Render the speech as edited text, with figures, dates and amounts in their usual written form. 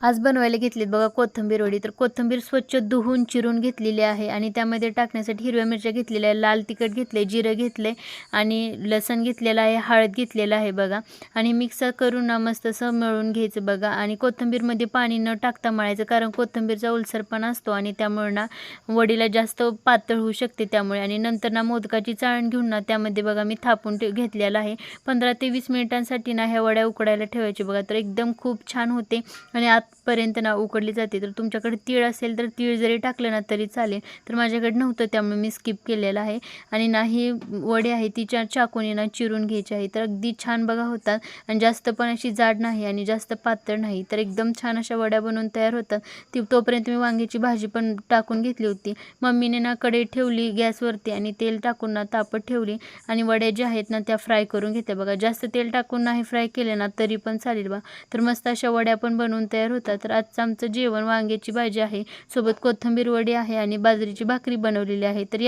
आज बनवायला घेतलीत बघा कोथिंबीर वडी. तर कोथिंबीर स्वच्छ धुवून चिरून घेतलेली आहे आणि त्यामध्ये टाकण्यासाठी हिरव्या मिरच्या घेतलेल्या आहे, लाल तिखट घेतले, जिरं घेतले आणि लसण घेतलेलं आहे, हळद घेतलेलं आहे बघा. आणि मिक्स करून ना मस्त असं मळून घ्यायचं बघा. आणि कोथिंबीरमध्ये पाणी न टाकता मळायचं, कारण कोथिंबीरचा ओलसरपणा असतो आणि त्यामुळे ना वडीला जास्त पातळ होऊ शकते त्यामुळे. आणि नंतर ना मोदकाची चाळण घेऊन ना त्यामध्ये बघा मी थापून घेतलेला आहे. 15 ते 20 मिनिटांसाठी ना ह्या वड्या उकडायला ठेवायची बघा. तर एकदम खूप छान होते आणि आतपर्यंत ना उकडली जाते. तर तुमच्याकडे तीळ असेल तर तीळ जरी टाकलं ना तरी चालेल. तर माझ्याकडे नव्हतं त्यामुळे मी स्किप केलेलं आहे. आणि ना ही वडी आहे ती चाकूने ना चिरून घ्यायची आहे. तर अगदी छान बघा होतात आणि जास्त पण अशी जाड नाही आणि जास्त पातळ नाही. तर एकदम छान अशा वड्या बनवून तयार होतात. तोपर्यंत मी वांग्याची भाजी पण टाकून घेतली होती. मम्मीने ना कढई ठेवली गॅसवरती आणि तेल टाकून ना तापत ठेवली आणि वड्या ज्या आहेत ना त्या फ्राय करून घेते बघा. जास्त तेल टाकून नाही फ्राय केले ना तरी पण चालेल बघा. तर मस्त अशा वड्या पण बनवून तयार होतात. तर आजचं आमचं जेवण वांग्याची भाजी आहे, सोबत कोथिंबीर वडी आहे आणि बाजरीची भाकरी बनवलेली आहे. तर